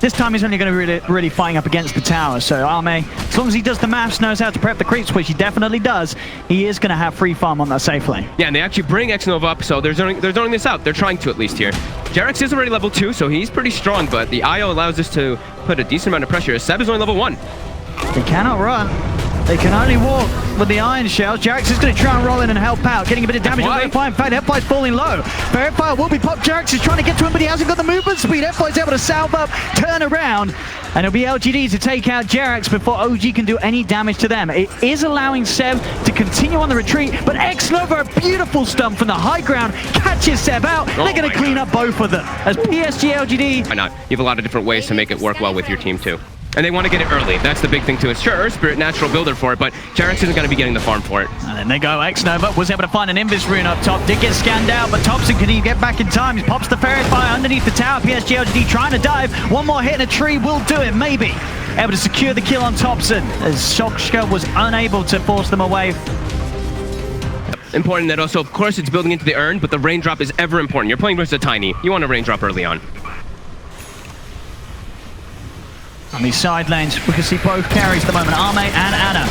This time he's only going to be really fighting up against the tower. So Arme, as long as he does the maths, knows how to prep the creeps, which he definitely does, he is going to have free farm on that safe lane. Yeah, and they actually bring X-Nova up, so they're zoning this out. They're trying to, at least here. Jarex is already level 2, so he's pretty strong, but the IO allows us to put a decent amount of pressure. Seb is only level 1. They cannot run. They can only walk with the iron shells. Jarex is going to try and roll in and help out, getting a bit of damage on F5. In fact, F5 is falling low. But F5 will be popped. Jarex is trying to get to him, but he hasn't got the movement speed. F5 is able to salve up, turn around, and it'll be LGD to take out Jarex before OG can do any damage to them. It is allowing Seb to continue on the retreat, but X-Nova, a beautiful stump from the high ground, catches Seb out. They're going to clean up both of them. As Psg.Lgd... Why not? You have a lot of different ways to make it work well with your team, too. And they want to get it early. That's the big thing too. It's sure, Earth Spirit, natural builder for it, but Jarex isn't going to be getting the farm for it. And then they go. X-Nova was able to find an Invis rune up top. Did get scanned out, but Thompson, can he get back in time? He pops the ferret fire underneath the tower. Psg.Lgd trying to dive. One more hit in a tree will do it, maybe. Able to secure the kill on Thompson, as Shokshka was unable to force them away. Important that also, of course, it's building into the urn, but the raindrop is ever important. You're playing versus a Tiny. You want a raindrop early on. On these side lanes, we can see both carries at the moment, Arme and Anna,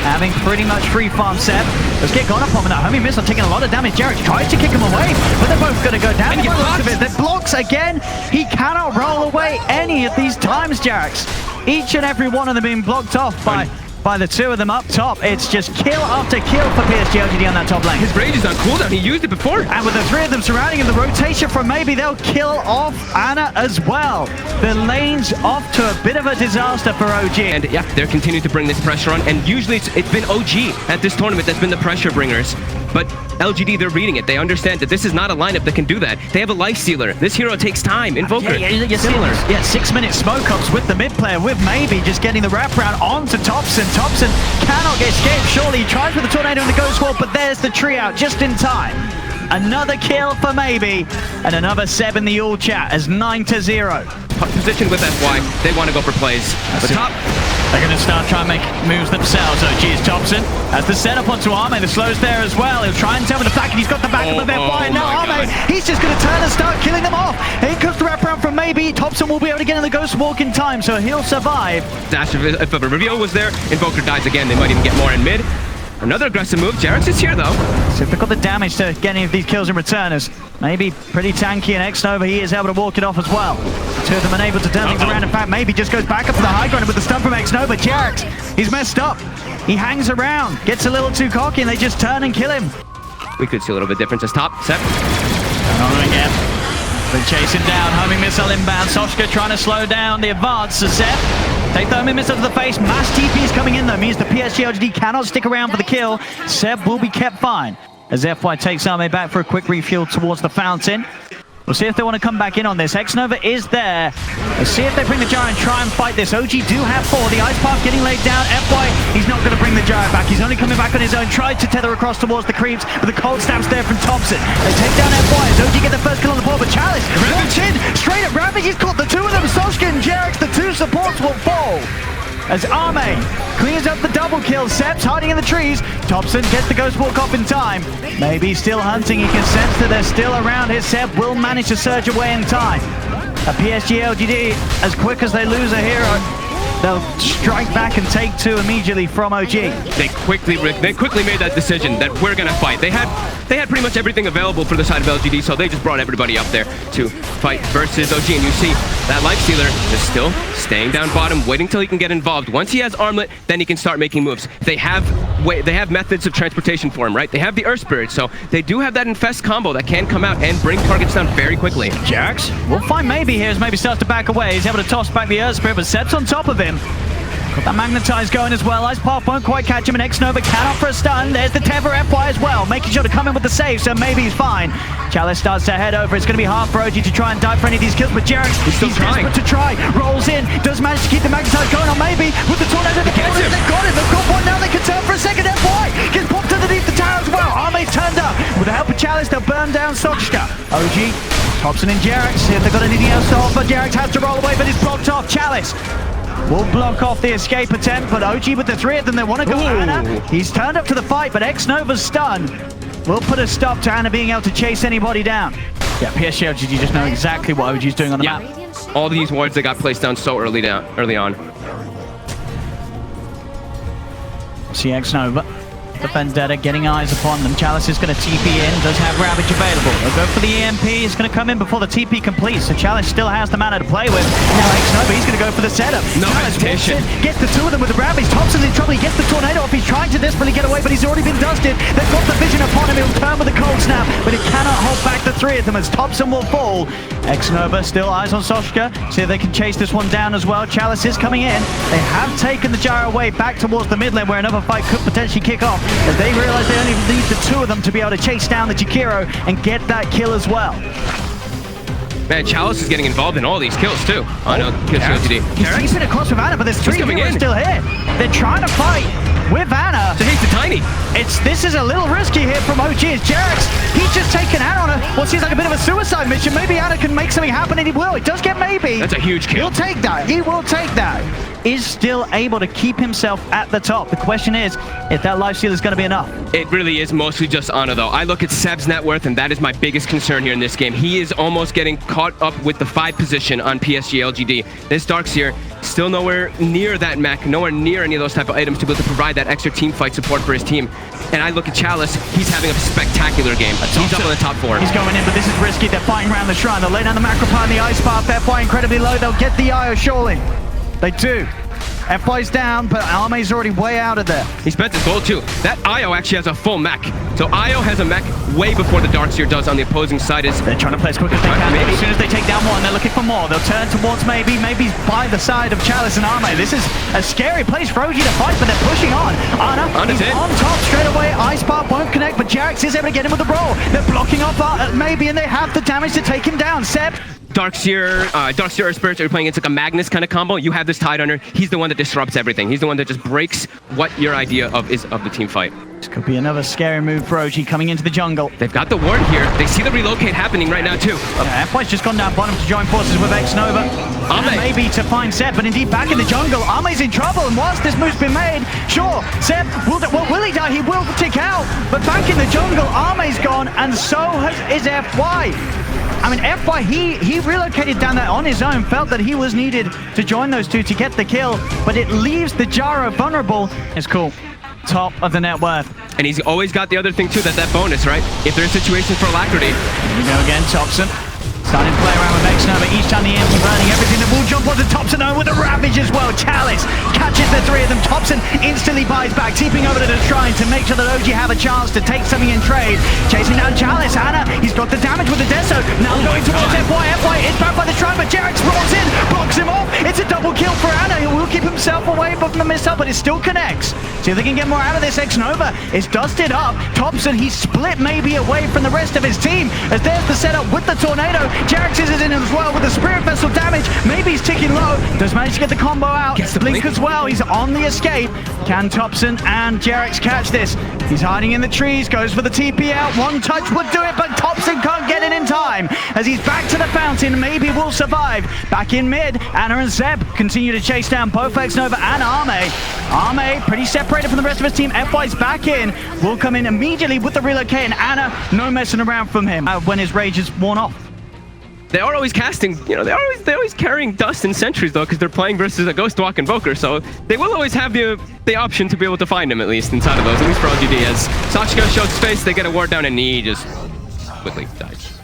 having pretty much free farm set. Let's get gone up on that homie missile, taking a lot of damage. Jarex tries to kick him away, but they're both going to go down. The blocks again. He cannot roll away any of these times, Jarex. Each and every one of them being blocked off by the two of them up top. It's just kill after kill for Psg.Lgd on that top lane. His rage is on cooldown. He used it before. And with the three of them surrounding him, the rotation from maybe they'll kill off Anna as well. The lane's off to a bit of a disaster for OG. And yeah, they're continuing to bring this pressure on. And usually it's been OG at this tournament that's been the pressure bringers. But LGD, they're reading it. They understand that this is not a lineup that can do that. They have a life stealer. This hero takes time. Invoker. Yeah, similar. Yeah, 6-minute smoke ups with the mid player, with maybe just getting the wraparound onto Thompson. Thompson cannot get escaped. Surely he tries with the tornado and the ghost wall, but there's the tree out just in time. Another kill for maybe, and another Seb in the all chat as 9-0. Position with FY. They want to go for plays. The top. They're going to start trying to make moves themselves. OG is Thompson has the setup onto Arme. The slow's there as well. He'll try and tell with the back, and he's got the back of FY. Now Arme, he's just going to turn and start killing them off. Here comes the wraparound from maybe. Thompson will be able to get in the ghost walk in time, so he'll survive. Dash, if a reveal was there, Invoker dies again. They might even get more in mid. Another aggressive move. Jarex is here, though. So if they've got the damage to get any of these kills in return, as maybe pretty tanky, and X-Nova, he is able to walk it off as well. Two of them unable to turn things around. In fact, maybe just goes back up to the high ground with the stun from X-Nova. Jarex, he's messed up. He hangs around, gets a little too cocky, and they just turn and kill him. We could see a little bit of difference as top. Seb. On again. They're chasing down. Homing missile inbound. Soshka trying to slow down the advance. So Seb, take the homing missile to the face. Mass TP is coming in though. Means the Psg.Lgd cannot stick around for the kill. Seb will be kept fine as FY takes Arme back for a quick refuel towards the fountain. We'll see if they want to come back in on this. X-Nova is there. Let's see if they bring the Giant, try and fight this. OG do have 4. The Ice Path getting laid down. FY, he's not going to bring the Giant back. He's only coming back on his own. Tried to tether across towards the creeps, but the cold stabs there from Thompson. They take down FY as OG get the first kill on the board, but Chalice walks in. Straight at Ravage, he's caught the two of them. Soshka and Jarex, the two supports will fall. As Arme cleans up the double kill. Seb's hiding in the trees. Thompson gets the ghost walk off in time. Maybe still hunting. He can sense that they're still around here. Seb will manage to surge away in time. A Psg.Lgd, as quick as they lose a hero, they'll strike back and take 2 immediately from OG. They quickly made that decision that we're gonna fight. They had pretty much everything available for the side of LGD, so they just brought everybody up there to fight versus OG. And you see that life stealer is still staying down bottom, waiting till he can get involved. Once he has armlet, then he can start making moves. They have methods of transportation for him, right? They have the Earth Spirit, so they do have that infest combo that can come out and bring targets down very quickly. Jarex will find maybe here as maybe starts to back away. He's able to toss back the Earth Spirit, but Seb's on top of him. Got that magnetize going as well. Ice Path won't quite catch him, and X-Nova can offer a stun. There's the Tether FY as well, making sure to come in with the save, so maybe he's fine. Chalice starts to head over. It's going to be hard for OG to try and dive for any of these kills, but Jarex, he's desperate to try. Rolls in, does manage to keep the magnetize going on, maybe with the tornado. They've got it. They've got one now. They can turn for a second. FY gets popped underneath the tower as well. Arme's turned up. With the help of Chalice, they'll burn down Sochka. OG, Thompson and Jarex. See if they've got anything else to offer. Jarex has to roll away, but it's blocked off. Chalice will block off the escape attempt, but OG with the 3 of them, they want to go Anna. He's turned up to the fight, but X-Nova's stun will put a stop to Anna being able to chase anybody down. Yeah, Psg.Lgd just know exactly what OG's doing on the map. All these wards that got placed down so early on. See Nova. The Vendetta getting eyes upon them. Chalice is going to TP in, does have Ravage available. They'll go for the EMP, it's going to come in before the TP completes, so Chalice still has the mana to play with. Now Nova, he's going to go for the setup. No hesitation. Gets the two of them with the Ravage. Thompson's in trouble, he gets the Tornado off, he's trying to desperately get away, but he's already been dusted. They've got the vision upon him, he'll turn with the cold snap, but it cannot hold back the three of them as Thompson will fall. Nova still eyes on Soshka, see if they can chase this one down as well. Chalice is coming in. They have taken the gyro away back towards the mid lane where another fight could potentially kick off, as they realize they only need the two of them to be able to chase down the Jakiro and get that kill as well. Man, Chalice is getting involved in all these kills too. Oh no, Psg.Lgd. He's chasing across with Anna, but there's three heroes still here. They're trying to fight with Anna. So he's the tiny. This is a little risky here from OG as Jarex. He's just taken Anna on what seems like a bit of a suicide mission. Maybe Anna can make something happen, and he will. It does get maybe. That's a huge kill. He'll take that. He will take that. Is still able to keep himself at the top. The question is if that lifesteal is going to be enough. It really is mostly just Ana though. I look at Seb's net worth and that is my biggest concern here in this game. He is almost getting caught up with the 5 position on Psg.Lgd. This Darkseer still nowhere near that mech, nowhere near any of those type of items to be able to provide that extra team fight support for his team. And I look at Chalice, he's having a spectacular game. He's up in the top 4. He's going in, but this is risky. They're fighting around the shrine. They'll lay down the macro and the ice path. They're fighting incredibly low. They'll get the IO surely. They do. F-Boy's down, but Arme's already way out of there. He spent his gold too. That IO actually has a full mech. So IO has a mech way before the Darkseer does on the opposing side. They're trying to play as quick as they can. Maybe. As soon as they take down one, they're looking for more. They'll turn towards maybe's by the side of Chalice and Arme. This is a scary place for OG to fight, but they're pushing on. He's on top straight away. Ice Path won't connect, but Jarex is able to get him with the roll. They're blocking off maybe, and they have the damage to take him down. Seb. Darkseer Earth Spirits are playing. It's like a Magnus kind of combo. You have this Tidehunter. He's the one that disrupts everything. He's the one that just breaks what your idea of is of the team fight. This could be another scary move for OG coming into the jungle. They've got the ward here. They see the relocate happening right now too. F-Boy's just gone down bottom to join forces with Nova. Maybe to find Seb, but indeed back in the jungle. Arme's in trouble, and whilst this move's been made, sure, Seb will he die? He will tick out, but back in the jungle, Arme's gone, and so is FY. I mean, FY, he relocated down there on his own, felt that he was needed to join those two to get the kill, but it leaves the Gyro vulnerable. It's cool. Top of the net worth. And he's always got the other thing too, that bonus, right? If there's situations for Alacrity. Here we go again, Thompson. Starting to play around with Nova. Each time the empty burning everything that will jump onto Thompson with a Ravage as well. Chalice catches the three of them. Thompson instantly buys back, TPing over to the shrine to make sure that OG have a chance to take something in trade. Chasing down Chalice. Anna, he's got the damage with the Deso. Now going towards FY. FY is back by the shrine, but Jarex rolls in, blocks him off. It's a double kill for Anna. He will keep himself away from the missile, but it still connects. See if they can get more out of this. Nova is dusted up. Thompson, he's split maybe away from the rest of his team, as there's the setup with the Tornado. Jarex is in as well with the Spirit Vessel damage. Maybe he's ticking low. Does manage to get the combo out. Gets the blink as well. He's on the escape. Can Thompson and Jarex catch this? He's hiding in the trees. Goes for the TP out. One touch would do it, but Thompson can't get it in time. As he's back to the fountain, maybe will survive. Back in mid, Anna and Zeb continue to chase down both Nova and Arme. Arme pretty separated from the rest of his team. FY's back in. Will come in immediately with the relocate, and Anna, no messing around from him when his rage is worn off. They are always casting, you know, they're always carrying dust and sentries though, because they're playing versus a Ghostwalk Invoker, so they will always have the option to be able to find him at least inside of those, at least for LGD. As Sachiko shows face, they get a ward down and he just quickly dies.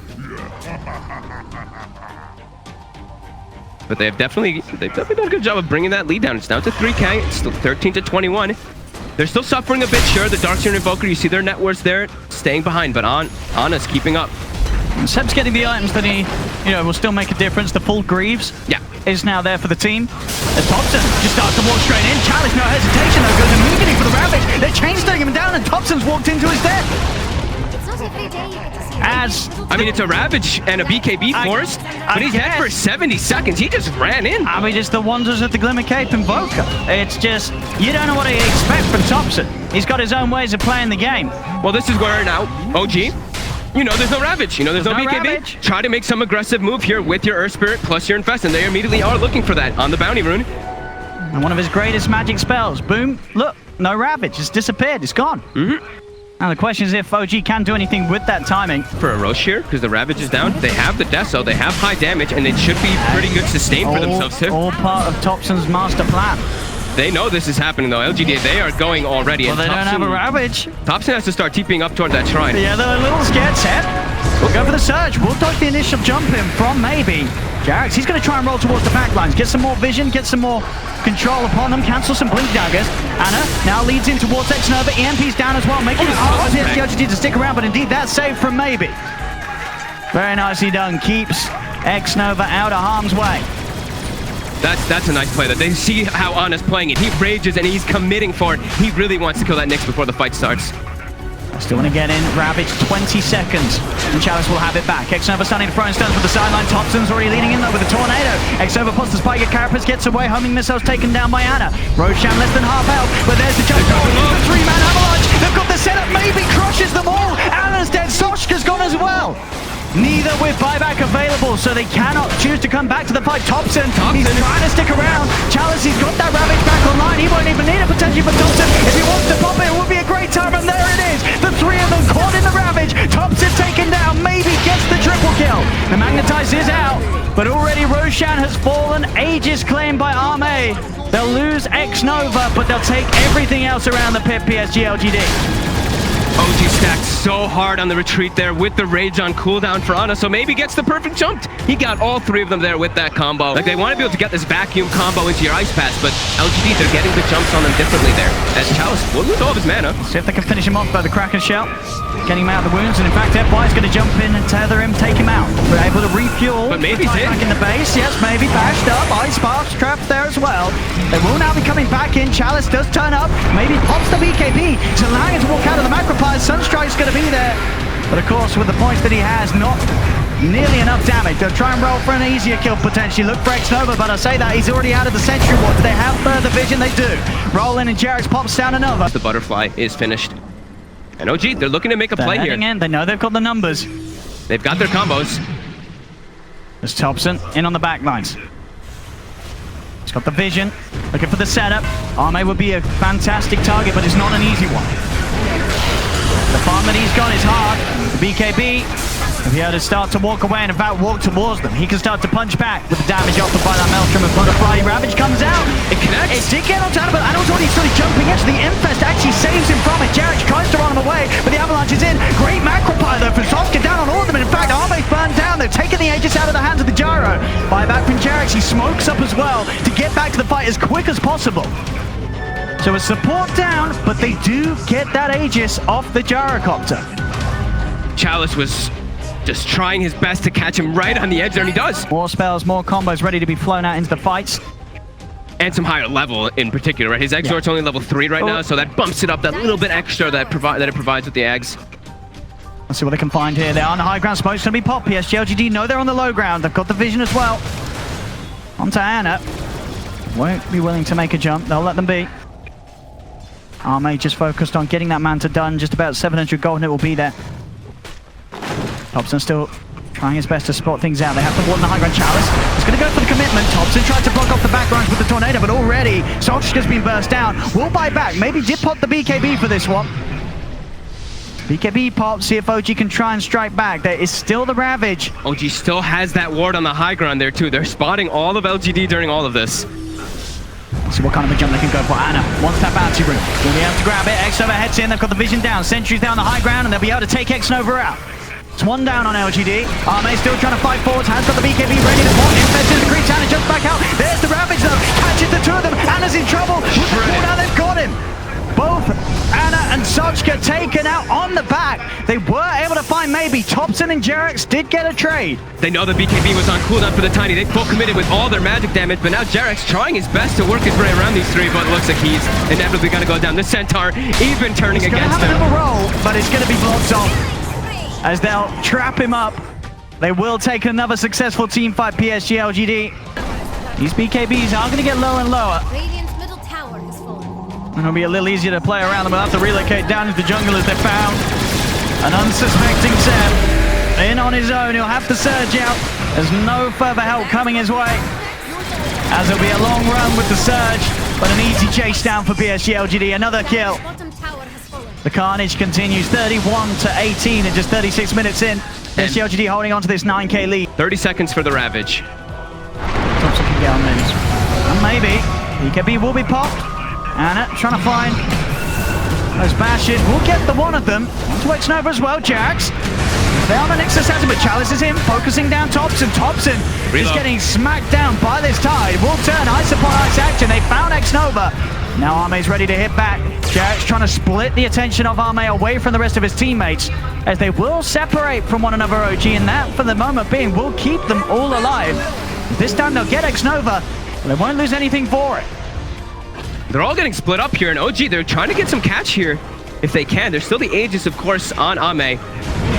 But they've definitely done a good job of bringing that lead down. It's now to 3K, it's still 13 to 21. They're still suffering a bit, sure. The Darkseer and Invoker, you see their net worths there, staying behind, but Ana's keeping up. Seb's getting the items that he, will still make a difference. The full Greaves is now there for the team. As Thompson just starts to walk straight in. Chalice, no hesitation though, goes immediately for the Ravage. They're chain-stunning him down, and Thompson's walked into his death. I mean, it's a Ravage and a BKB forced, but he's dead for 70 seconds. He just ran in. I mean, it's the wonders of the Glimmer Cape Invoker. It's just, you don't know what to expect from Thompson. He's got his own ways of playing the game. Well, this is where now, OG, there's no Ravage. There's no BKB. Ravage. Try to make some aggressive move here with your Earth Spirit plus your Infest, and they immediately are looking for that on the Bounty Rune. And one of his greatest magic spells. Boom. Look, no Ravage. It's disappeared. It's gone. Now the question is if OG can do anything with that timing. For a Roche here, because the Ravage is down, they have the Deso, they have high damage, and it should be pretty good sustain for themselves too. All part of Thompson's master plan. They know this is happening though. LGD, they are going already. Well, and they don't have a Ravage. Thompson has to start TPing up toward that shrine. Yeah, they're a little scared, Seth. We'll go for the surge. We'll dodge the initial jump in from maybe Jarex. He's going to try and roll towards the back lines. Get some more vision, get some more control upon them. Cancel some blink daggers. Anna now leads in towards X-Nova. EMP's down as well, making it hard for Psg.Lgd to stick around, but indeed that save from maybe. Very nicely done. Keeps X-Nova out of harm's way. That's a nice play. That they see how Anna's playing it. He rages and he's committing for it. He really wants to kill that Nyx before the fight starts. Still want to get in. Ravage 20 seconds. And Chalice will have it back. X-Nova starting to throw in stones with the sideline. Thompson's already leading in though with the tornado. X-Nova puts the spike at Carapace, gets away. Homing missiles taken down by Anna. Roshan less than half health, but there's the jump. The three-man avalanche. They've got the setup. Maybe crushes them all. Anna's dead. Soshka's gone as well. Neither with buyback available, so they cannot choose to come back to the fight. Thompson, he's trying to stick around. Chalice, he's got that Ravage back online. He won't even need a potential for Thompson. If he wants to pop it, it would be a great time, and there it is. The three of them caught in the Ravage. Thompson taken down, maybe gets the triple kill. The Magnetize is out, but already Roshan has fallen. Aegis claimed by Arme. They'll lose X-Nova, but they'll take everything else around the pit, Psg.Lgd. OG stacked so hard on the retreat there with the rage on cooldown for Anna, so maybe gets the perfect jump. He got all three of them there with that combo. Like, they want to be able to get this vacuum combo into your ice pass, but LGD, they're getting the jumps on them differently there. As Chalice will lose all of his mana. See if they can finish him off by the Kraken Shell. Getting him out of the wounds, and in fact, FY is going to jump in and tether him, take him out. We're able to refuel. But maybe he's back in the base. Yes, maybe bashed up. Ice Sparks trapped there as well. They will now be coming back in. Chalice does turn up. Maybe pops the BKB to allow him to walk out of the Macropyre. Sunstrike's going to be there. But of course, with the points that he has, not nearly enough damage. They'll try and roll for an easier kill potentially. Look for X-Nova, but I say that he's already out of the Sentry Ward. Do they have further vision? They do. Roll in and Jarex pops down another. The butterfly is finished. And OG, they're looking to make a play here. In. They know they've got the numbers. They've got their combos. There's Thompson in on the back lines. He's got the vision, looking for the setup. Arme would be a fantastic target, but it's not an easy one. The farm that he's got is hard. The BKB, if he had to start to walk away and in fact walk towards them, he can start to punch back with the damage offered by that Maelstrom and Butterfly. Ravage comes out. It connects. It did get on top, but Anna's already sort of jumping in. The Infest actually saves him from it. Jarex tries to run him away, but the Avalanche is in. Great Macropyre though from Soska down on all of them. In fact, Arme's burned down. They're taking the Aegis out of the hands of the Gyro. Buyback from Jarex. He smokes up as well to get back to the fight as quick as possible. So a support down, but they do get that Aegis off the Gyrocopter. Chalice was just trying his best to catch him right on the edge there, and he does. More spells, more combos ready to be flown out into the fights. And some higher level in particular, right? His Exort's only level 3 right now, so that bumps it up that little bit extra that it provides with the Eggs. Let's see what they can find here. They're on the high ground. Smoke's going to be popped. Psg.Lgd know they're on the low ground. They've got the vision as well. Onto Anna. Won't be willing to make a jump. They'll let them be. Arme just focused on getting that Manta done. Just about 700 gold and it will be there. Thompson still trying his best to spot things out. They have to warn the high ground. Chalice is going to go for the commitment. Thompson tried to block off the back lines with the tornado, but already Sochka's been burst down. Will buy back. Maybe did pop the BKB for this one. BKB pop, see if OG can try and strike back. There is still the Ravage. OG still has that ward on the high ground there too. They're spotting all of LGD during all of this. Let's see what kind of a jump they can go for. Anna wants that bouncy room. Will be able to grab it. X-Nova heads in. They've got the vision down. Sentry's down the high ground, and they'll be able to take X-Nova out. It's one down on LGD. Arme still trying to fight forwards. Has got the BKB ready to pop. Infest the creeps. Anna jumps back out. There's the Ravage though. Catches the two of them. Anna's in trouble. With the cooldown, they've got him. Both Anna and Sochka taken out on the back. They were able to find maybe. Thompson and Jarex did get a trade. They know the BKB was on cooldown for the Tiny. They full committed with all their magic damage, but now Jarex trying his best to work his way around these three, but it looks like he's inevitably going to go down. The Centaur even turning against him. He's going to have a roll, but it's going to be blocked off as they'll trap him up. They will take another successful team fight, Psg.Lgd. These BKBs are going to get lower and lower. And it'll be a little easier to play around them. They'll have to relocate down into the jungle as they found an unsuspecting Zeb. In on his own, he'll have to surge out. There's no further help coming his way. As it'll be a long run with the surge, but an easy chase down for Psg.Lgd. Another kill. The carnage continues, 31-18 in just 36 minutes in. Psg.Lgd holding on to this 9k lead. 30 seconds for the Ravage. Thompson can get on mins. And maybe EKB will be popped. Anna trying to find those bashes. We'll get the one of them. Onto Xnova as well, Jax. Down the next assassin, but Chalice is him, focusing down Thompson. Thompson is getting smacked down by this tide. Will turn, ice upon ice action. They found Xnova. Now Arme's ready to hit back. Jax trying to split the attention of Arme away from the rest of his teammates, as they will separate from one another, OG, and that, for the moment being, will keep them all alive. This time they'll get Xnova, but they won't lose anything for it. They're all getting split up here, and OG, they're trying to get some catch here if they can. There's still the Aegis, of course, on Ame.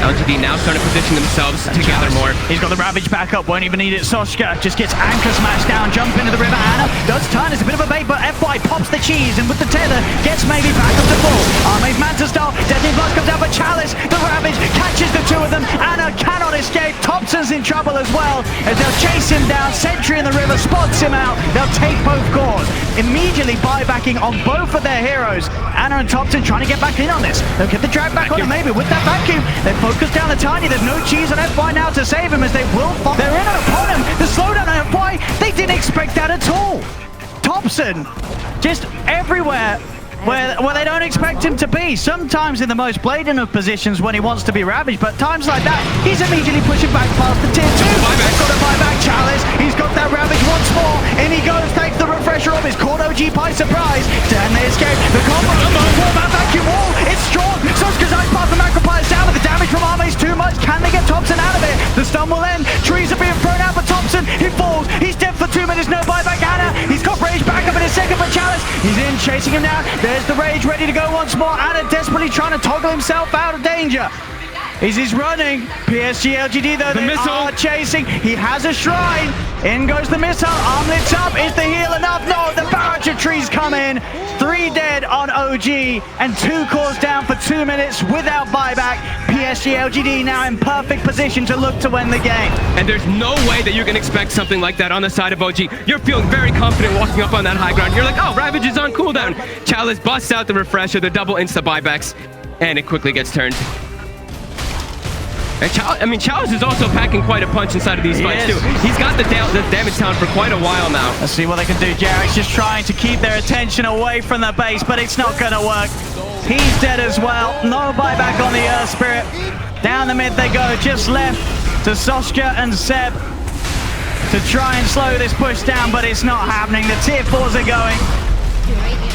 LGD now starting to position themselves together more. He's got the Ravage back up, won't even need it. Soshka just gets anchor smashed down, jump into the river. Anna does turn, it's a bit of a bait, but FY pops the cheese, and with the tether, gets maybe back up to full. Arme's Manta Star, Deadly Blast comes out for Chalice. The Ravage catches the two of them. Anna cannot escape. Thompson's in trouble as well, as they'll chase him down. Sentry in the river spots him out. They'll take both cores. Immediately buybacking on both of their heroes. Anna and Thompson trying to get back in on this. They'll get the drag back on him, maybe with that vacuum. They focus down the Tiny. There's no cheese on FY now to save him, as they will fall. They're in upon him. The slowdown on FY, they didn't expect that at all. Thompson just everywhere where they don't expect him to be. Sometimes in the most blatant of positions when he wants to be ravaged, but times like that, he's immediately pushing back past the tier 2. They've got a buyback Chalice. He's got that ravage once more. In he goes, takes the refresher off. He's caught OG by surprise. Then they escape. The combo, that vacuum wall, it's strong. Soska's ice path, the macropie is down, but the damage from Arme's too much. Can they get Thompson out of it? The stun will end. Trees are being thrown out for Thompson. He falls. He's dead for 2 minutes. No buyback. Anna. He's got rage back up in a second for Chalice. He's in, chasing him down. There's the rage ready to go once more. Anna desperately trying to toggle himself out of danger. He's running. Psg.Lgd though, they are chasing. He has a shrine. In goes the missile. Armlet's up. Is the heal enough? No, the barrage of trees come in. 3 dead on OG and 2 cores down for 2 minutes without buyback. Psg.Lgd now in perfect position to look to win the game. And there's no way that you can expect something like that on the side of OG. You're feeling very confident walking up on that high ground. You're like, oh, Ravage is on cooldown. Chalice busts out the refresher, the double insta buybacks, and it quickly gets turned. And Chalice is also packing quite a punch inside of these fights too. He's got the damage down for quite a while now. Let's see what they can do. Jarek's just trying to keep their attention away from the base, but it's not going to work. He's dead as well. No buyback on the Earth Spirit. Down the mid they go, just left to Soshka and Seb to try and slow this push down, but it's not happening. The tier 4s are going.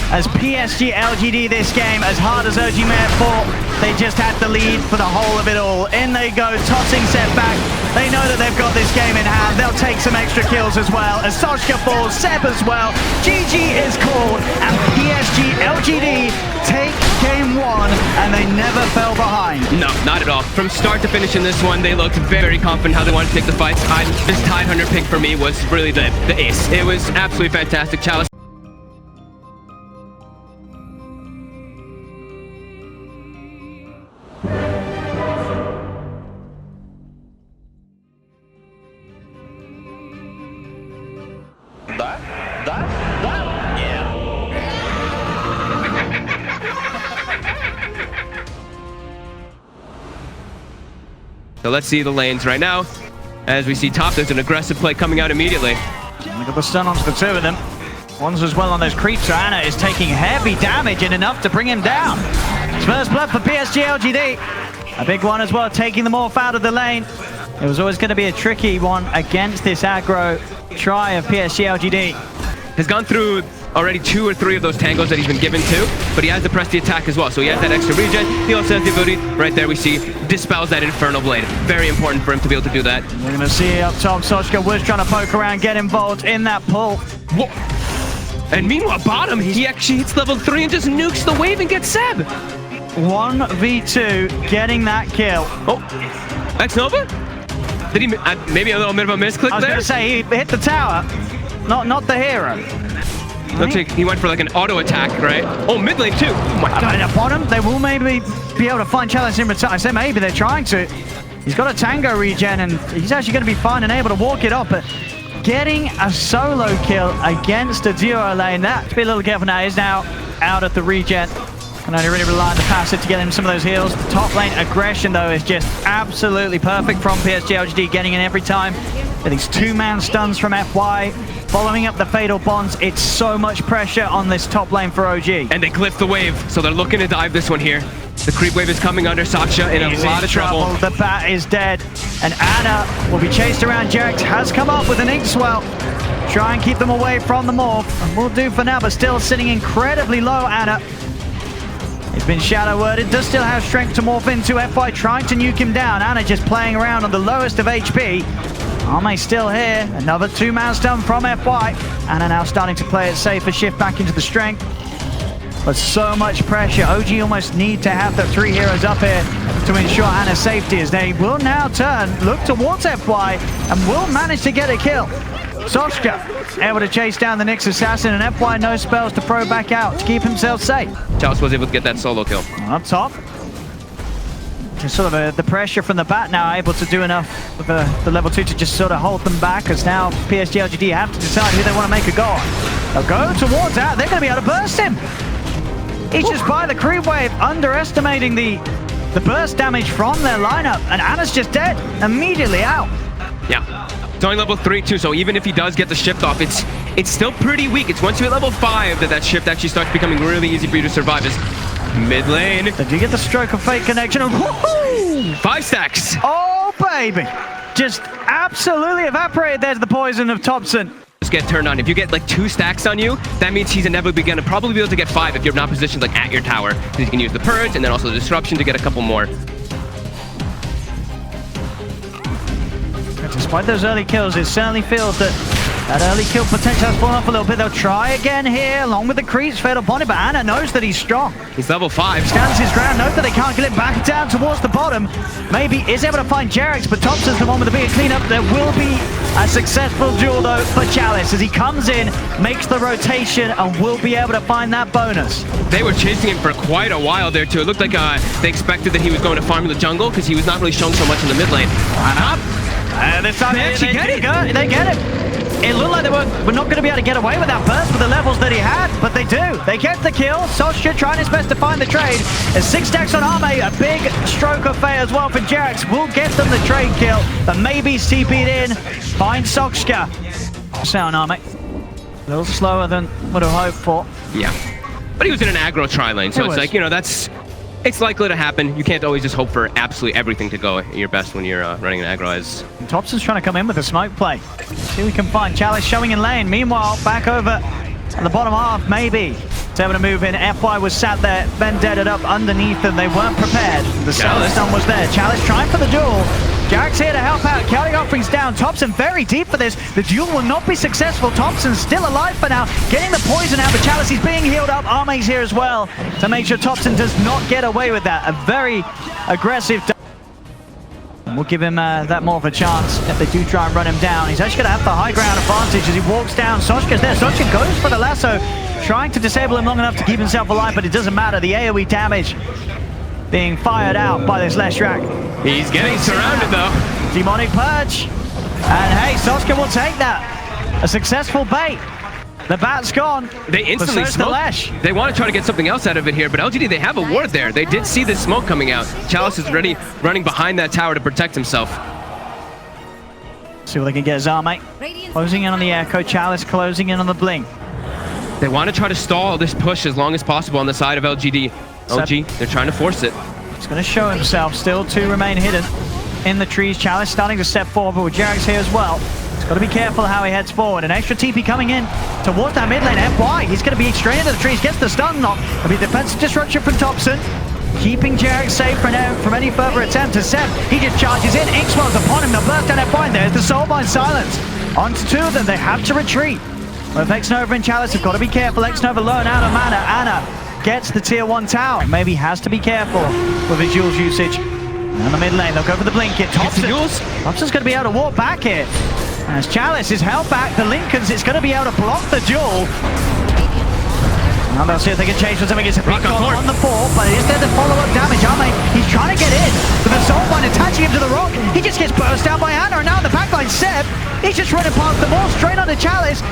As Psg.Lgd this game, as hard as OG may have fought, they just had the lead for the whole of it all. In they go, tossing Seb back. They know that they've got this game in hand. They'll take some extra kills as well. As Soshka falls, Seb as well. GG is called, and Psg.Lgd take game 1, and they never fell behind. No, not at all. From start to finish in this one, they looked very confident how they wanted to take the fights. This Tide Hunter pick for me was really the ace. It was absolutely fantastic. Chalice. So let's see the lanes right now. As we see top, there's an aggressive play coming out immediately. Look at the stun onto the 2 of them. One's as well on those creeps, so Anna is taking heavy damage and enough to bring him down. It's first blood for Psg.Lgd. A big one as well, taking them off out of the lane. It was always going to be a tricky one against this aggro try of Psg.Lgd. Has gone through already 2 or 3 of those tangos that he's been given to, but he has to press the attack as well, so he has that extra regen. He also has the ability, right there we see, dispels that Infernal Blade. Very important for him to be able to do that. We're going to see up top, Soshka was trying to poke around, get involved in that pull. Whoa. And meanwhile, bottom, he actually hits level 3 and just nukes the wave and gets Seb. 1v2, getting that kill. Oh, Xnova? Did he, maybe a little bit of a misclick there? I was going to say, he hit the tower, not the hero. Looks like he went for like an auto attack, right? Oh, mid lane too. Oh my god. At the bottom, they will maybe be able to find challenge in return. I say maybe, they're trying to. He's got a tango regen and he's actually going to be fine and able to walk it up, but getting a solo kill against a duo lane, that, to be a little careful now, is now out of the regen. Can only really rely on the passive to get him some of those heals. The top lane aggression, though, is just absolutely perfect from Psg.Lgd, getting in every time. With these two-man stuns from FY, following up the fatal bonds, it's so much pressure on this top lane for OG. And they cliff the wave, so they're looking to dive this one here. The creep wave is coming under Saksha in a lot of trouble. The bat is dead, and Ana will be chased around. Jarex has come up with an ink swell. Try and keep them away from the morph, and will do for now, but still sitting incredibly low, Ana. He's been shadow worded, does still have strength to morph into. FY trying to nuke him down. Ana just playing around on the lowest of HP. Arme still here, another two-man stun from FY. Ana now starting to play it safer, shift back into the strength. But so much pressure. OG almost need to have the three heroes up here to ensure Ana's safety, as they will now turn, look towards FY, and will manage to get a kill. Soshka able to chase down the Nyx assassin, and FY no spells to throw back out to keep himself safe. Chalice was able to get that solo kill. Up top. Just sort of the pressure from the bat now, able to do enough with the level 2 to just sort of hold them back, as now Psg.Lgd have to decide who they want to make a go on. They'll go towards that. They're going to be able to burst him. He's just by the creep wave, underestimating the burst damage from their lineup, and Ana's just dead, immediately out. Yeah. It's only level 3 too, so even if he does get the shift off, it's still pretty weak. It's once you hit level 5 that shift actually starts becoming really easy for you to survive. As mid lane. Did you get the stroke of fate connection? Woohoo! 5 stacks. Oh, baby. Just absolutely evaporated. There's the poison of Thompson. Just get turned on. If you get like 2 stacks on you, that means he's inevitably going to probably be able to get 5 if you're not positioned like at your tower. Because you can use the purge and then also the disruption to get a couple more. Despite those early kills, it certainly feels that early kill potential has fallen off a little bit. They'll try again here, along with the creeps, fatal upon it, but Ana knows that he's strong. He's level 5. Stands his ground, knows that they can't get it back down towards the bottom. Maybe is able to find Jarex, but Thompson's the one with the bigger cleanup. There will be a successful duel, though, for Chalice, as he comes in, makes the rotation, and will be able to find that bonus. They were chasing him for quite a while there, too. It looked like they expected that he was going to farm in the jungle, because he was not really showing so much in the mid lane. Ana. This time they get it. It looked like they were not going to be able to get away with that burst with the levels that he had, but they do. They get the kill. Soshka trying his best to find the trade. There's 6 stacks on Arme, a big stroke of fate as well for Jarex. Will get them the trade kill, but maybe CP'd in. Find Soshka. Sound Arme. A little slower than would have hoped for. Yeah. But he was in an aggro tri-lane, so it's like, you know, it's likely to happen. You can't always just hope for absolutely everything to go at your best when you're running an aggro. Thompson's trying to come in with a smoke play. See if we can find Chalice showing in lane. Meanwhile, back over at the bottom half, maybe. It's able to move in. FY was sat there, vendetted up underneath them. They weren't prepared. The stun was there. Chalice trying for the duel. Jarex here to help out. Chaotic offerings down. Thompson very deep for this. The duel will not be successful. Thompson's still alive for now. Getting the poison out, but Chalice is being healed up. Arme's here as well to make sure Thompson does not get away with that. A very aggressive. We'll give him that more of a chance if they do try and run him down. He's actually going to have the high ground advantage as he walks down. Soshka's there. Soshka goes for the lasso, trying to disable him long enough to keep himself alive, but it doesn't matter. The AoE damage being fired out by this Leshrac. He's getting surrounded though. Demonic Purge. And hey, Soshka will take that. A successful bait. The bat's gone. They instantly smoked. They want to try to get something else out of it here, but LGD, they have a ward there. They did see the smoke coming out. Chalice is already running behind that tower to protect himself. See what they can get. Zarmate closing in on the Echo. Chalice closing in on the Blink. They want to try to stall this push as long as possible on the side of LGD. LG, they're trying to force it. He's going to show himself. Still 2 remain hidden in the trees. Chalice starting to step forward, but with Jarex here as well. He's got to be careful how he heads forward. An extra TP coming in towards that mid lane. FY, he's going to be straight into the trees. Gets the stun knock. There'll be defensive disruption from Thompson. Keeping Jarex safe from any further attempt to Seb. He just charges in. Inkswell's upon him. They'll burst down FY. There's the Soulbind silence. On to 2 of them. They have to retreat. With Xnova and Chalice, have got to be careful. Xnova low and out of mana. Ana gets the tier 1 tower. Maybe has to be careful with his Jules usage. And the mid lane, they'll go for the blink hit. Thompson's going to be able to walk back here. As Chalice is held back, the Lincolns, it's going to be able to block the duel. Now they'll see if they can chase for something. It's a big Rock on call board. on the 4, but is there the follow-up damage? Ame, he's trying to get in, but the Soul Mine attaching him to the rock. He just gets burst down by Anna, and now in the backline, Seb, he's just running past them all, straight onto Chalice.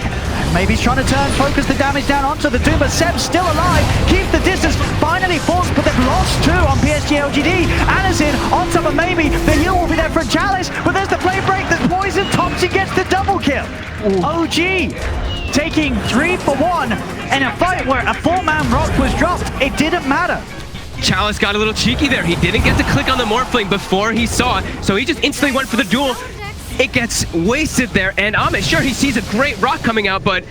Maybe he's trying to focus the damage down onto the Doom, but Seb's still alive, keeps the distance, finally falls, but they've lost 2 on Psg.Lgd. Anna's in, on top of maybe, the heal will be there for Chalice, but there's the flame break, the poison, Thompson gets the double kill. OG taking 3 for 1 in a fight where a 4-man rock was dropped. It didn't matter. Chalice got a little cheeky there. He didn't get to click on the Morphling before he saw it, so he just instantly went for the duel. It gets wasted there, and Ame, sure, he sees a great rock coming out, but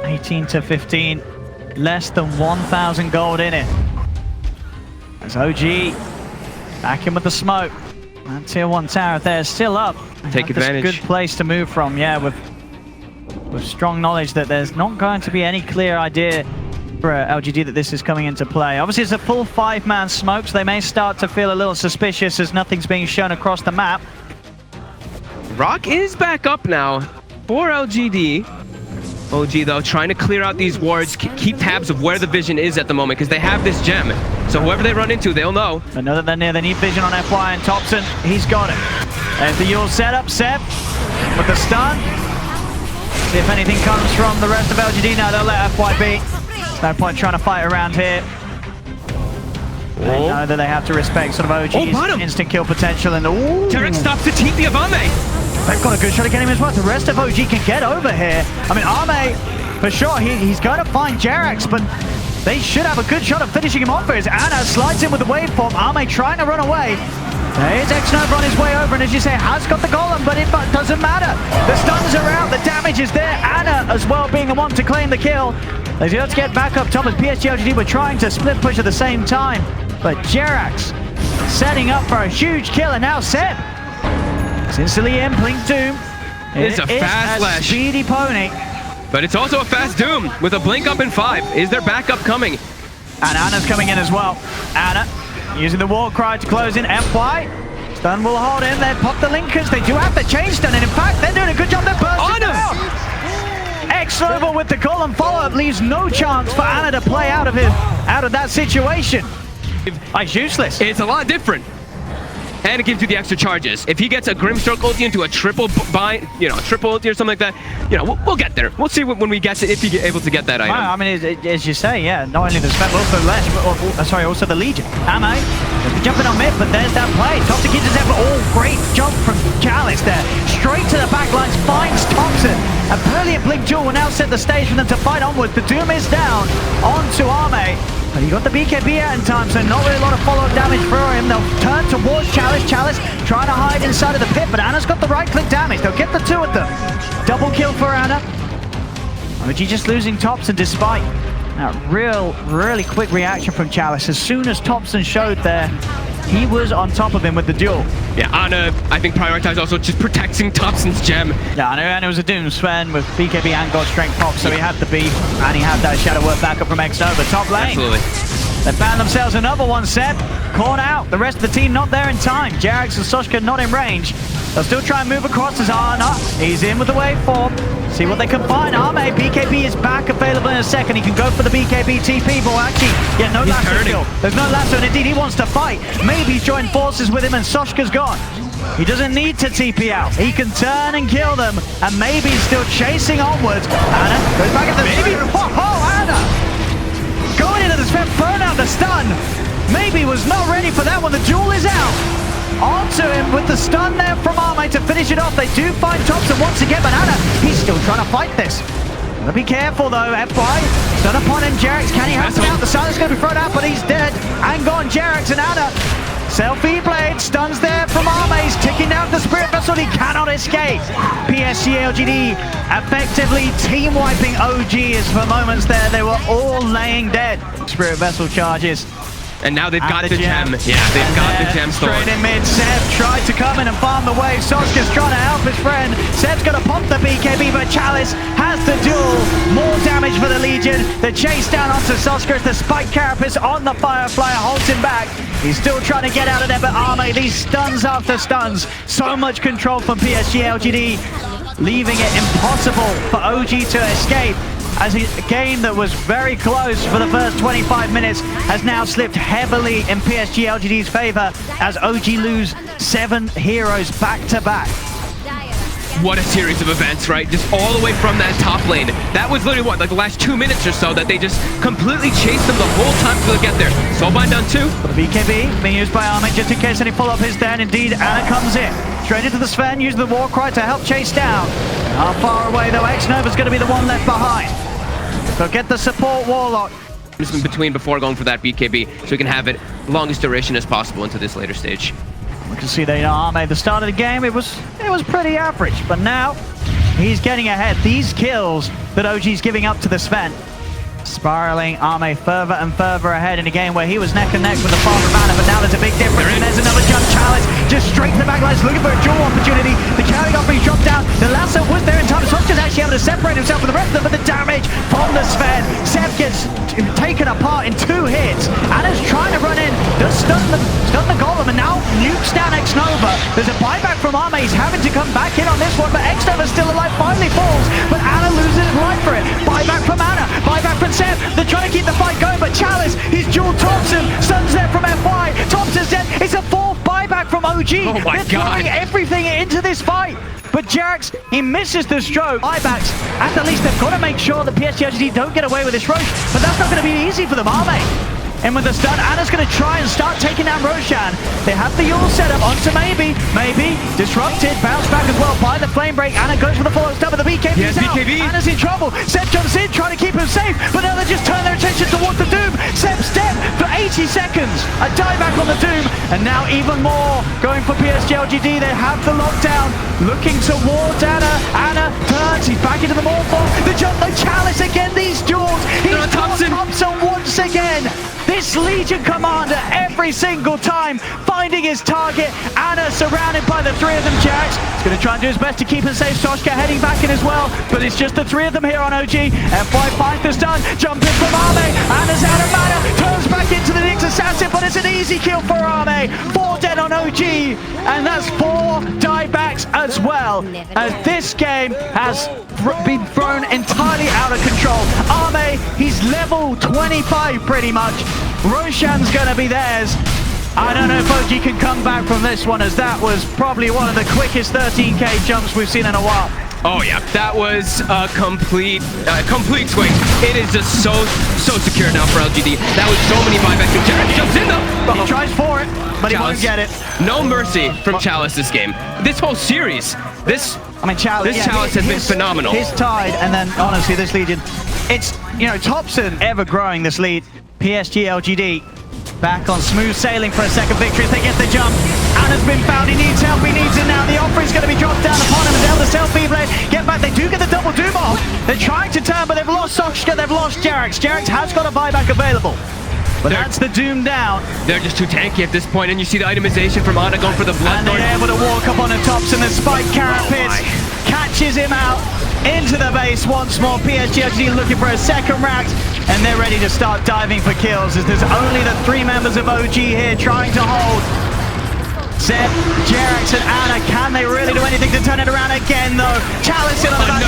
18 to 15, less than 1,000 gold in it. As OG back in with the smoke. That tier 1 tower there is still up. Take advantage. Good place to move from, yeah, with strong knowledge that there's not going to be any clear idea for LGD that this is coming into play. Obviously, it's a full 5-man smoke, so they may start to feel a little suspicious as nothing's being shown across the map. Rock is back up now for LGD. OG, though, trying to clear out these wards, keep tabs of where the vision is at the moment, because they have this gem. So whoever they run into, they'll know. They know that they're near. They need vision on FY, and Thompson, he's got it. There's the Yule setup, Seb, with the stun. See if anything comes from the rest of LGD. Now they'll let FY be. There's no point trying to fight around here. They know that they have to respect sort of OG's instant kill potential. And Derek stops the TP of Ame. They've got a good shot at getting him as well. The rest of OG can get over here. I mean, Ame, for sure, he's going to find Jerax, but they should have a good shot at finishing him off. As Anna slides in with the waveform. Ame trying to run away. There's X-Nova on his way over, and as you say, has got the golem, but it doesn't matter. The stuns are out, the damage is there. Anna as well being the one to claim the kill. They have to get back up top as Psg.Lgd were trying to split push at the same time. But Jerax setting up for a huge kill, and now Seb is instantly in, Blink Doom. It's a fast slash. Speedy pony. But it's also a fast Doom with a blink up in 5. Is there backup coming? And Anna's coming in as well. Anna using the war cry to close in. FY. Stun will hold in. They pop the linkers. They do have the chain stun, and in fact, they're doing a good job. They're bursting down. X-Nova with the golem follow-up leaves no chance for Anna to play out of that situation. It's useless. It's a lot different. And it gives you the extra charges. If he gets a Grimstroke ulti into a triple bind, triple ulti or something like that, we'll get there. We'll see when we get to, if he's able to get that item. I mean, as you say, yeah, not only the spell, but also Lesh, but also the Legion. Ame, jumping on mid, but there's that play. Thompson keeps his effort. Great jump from Chalice there. Straight to the back lines, finds Thompson. A brilliant blink duel will now set the stage for them to fight onwards. The Doom is down onto Ame. But he got the BKB out in time, so not really a lot of follow-up damage for him. They'll turn towards Chalice. Chalice trying to hide inside of the pit, but Anna's got the right-click damage. They'll get the 2 of them. Double kill for Anna. OG just losing Thompson despite that really quick reaction from Chalice. As soon as Thompson showed there, he was on top of him with the duel. Yeah, Anna, I think, prioritized also just protecting Thompson's gem. Yeah, and it was a Doom Sven with BKB and God Strength pop, so he had the beef, and he had that Shadow Work backup from X-Nova. Top lane. Absolutely. They found themselves another one, Seb. Caught out. The rest of the team not there in time. Jerax and Soshka not in range. They'll still try and move across as Anna. He's in with the waveform. See what they can find. Ame, BKB is back available in a second. He can go for the BKB TP, but actually, yeah, no lasso kill. There's no lasso, and indeed he wants to fight. Maybe he's joined forces with him, and Soshka's gone. He doesn't need to TP out. He can turn and kill them, and maybe he's still chasing onwards. Anna goes back at the... Maybe. Anna! Going into the spin, thrown out the stun. Maybe was not ready for that one. The duel is out. Onto him with the stun there from Ame to finish it off. They do find Thompson once again, but Anna, he's still trying to fight this. Gotta be careful though, FY. Stun upon him, Jerax. Can he have him out? The silence gonna be thrown out, but he's dead. And gone, Jerax and Anna. Selfie blade, stuns there from Ame. He's ticking down the Spirit Vessel. He cannot escape. Psg.Lgd effectively team wiping OGs for moments there. They were all laying dead. Spirit Vessel charges. And now they've got the gem. Yeah, they've got the gem stolen. Straight in mid, Seb tried to come in and farm the wave. Soshka's trying to help his friend. Seb's going to pump the BKB, but Chalice has the duel. More damage for the Legion. The chase down onto Soshka as the Spike Carapace on the Firefly holds him back. He's still trying to get out of there, but Ame, these stuns after stuns. So much control from Psg.Lgd, leaving it impossible for OG to escape. as a game that was very close for the first 25 minutes has now slipped heavily in Psg.Lgd's favor as OG lose 7 heroes back to back. What a series of events, right? Just all the way from that top lane. That was literally what, like the last 2 minutes or so that they just completely chased them the whole time till they get there. Soulbind done too. The BKB being used by Armin just in case any follow-up is there, and indeed Ana comes in. Straight into the Sven, using the war cry to help chase down. Not far away though, X-Nova's going to be the one left behind. So get the support Warlock. Just in between before going for that BKB so we can have it longest duration as possible into this later stage. We can see that Arme, the start of the game, it was pretty average, but now he's getting ahead. These kills that OG's giving up to the Sven, spiraling Arme further and further ahead in a game where he was neck and neck with the father of Ana, but now there's a big difference, and there's another jump challenge, just straight to the backlines, looking for a duel opportunity. The carry off being dropped down, the lasso was there in time, Sosca's actually able to separate himself from the rest of them, but the damage from the Sven, Seb gets taken apart in 2 hits. Ana's trying to run in, does stun the golem, and now nukes down X-Nova. There's a buyback from Arme, he's having to come back in on this one, but X-Nova's still alive, finally falls, but Ana loses his life for it. Buyback from Ana, buyback from Seb, they're trying to keep the fight going, but Chalice, he's dual Thompson, stuns there from FY, Thompson's dead, it's a 4th buyback from OG. Oh my They're throwing everything into this fight. But Jerax, he misses the stroke. Buybacks, at the least they've got to make sure that Psg.Lgd don't get away with this Roche, but that's not going to be easy for them, are they? And with the stun, Ana's going to try and start taking down Roshan. They have the Yule set up onto maybe, disrupted, bounce back as well by the flame break. Ana goes for the follow stun, but the BKB's out. BKB. Ana's in trouble. Seb jumps in, trying to keep him safe, but now they just turn their attention towards the Doom. Seb's dead for 80 seconds. A dieback on the Doom, and now even more going for Psg.Lgd. They have the lockdown, looking towards Ana. Ana turns, he's back into the Morphol. The jump, the Chalice again, these duels. He's Thompson once again. This Legion commander every single time finding his target. Ana surrounded by the 3 of them. Jerax is going to try and do his best to keep him safe. Soshka heading back in as well, but it's just the 3 of them here on OG. F5 finds the stun, jumping from Arme. Ana's out of mana, turns back into the Nyx assassin, but it's an easy kill for Arme. 4 dead on OG, and that's 4 diebacks as well, as this game has been thrown entirely out of control. Arme, he's level 25 pretty much. Roshan's gonna be theirs. I don't know if OG can come back from this one, as that was probably one of the quickest 13k jumps we've seen in a while. Oh yeah, that was a complete swing. It is just so secure now for LGD. That was so many buybacks, and Jerax jumps in though. He tries for it, but he won't get it. No mercy from Chalice this game. This whole series, Chalice has been phenomenal. His tide, and then honestly, this Legion, it's, Thompson ever growing this lead. Psg.Lgd back on smooth sailing for a second victory as they get the jump. Ana's been found, he needs help, he needs it now. The offering's going to be dropped down upon him as they'll self-feed blade. Get back, they do get the double doom off. They're trying to turn, but they've lost Soshka, they've lost Jerax. Jerax has got a buyback available, but that's the doom down. They're just too tanky at this point, and you see the itemization from Ana going for the blood. And they're able to walk up on the tops, and the spike Carapace catches him out into the base once more. Psg.Lgd looking for a second rack, and they're ready to start diving for kills, as there's only the 3 members of OG here trying to hold. Zeb, Jerax and Ana, can they really do anything to turn it around again though? Chalice in on the back,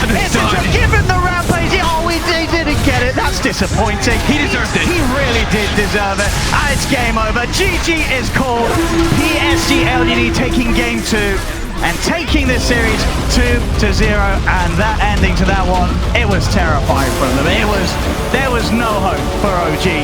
give him the rampage. Oh, he didn't get it, that's disappointing. He deserved it. He really did deserve it. And it's game over. GG is called. Psg.Lgd taking game 2 and taking this series 2-0, and that ending to that one, it was terrifying from them. There was no hope for OG.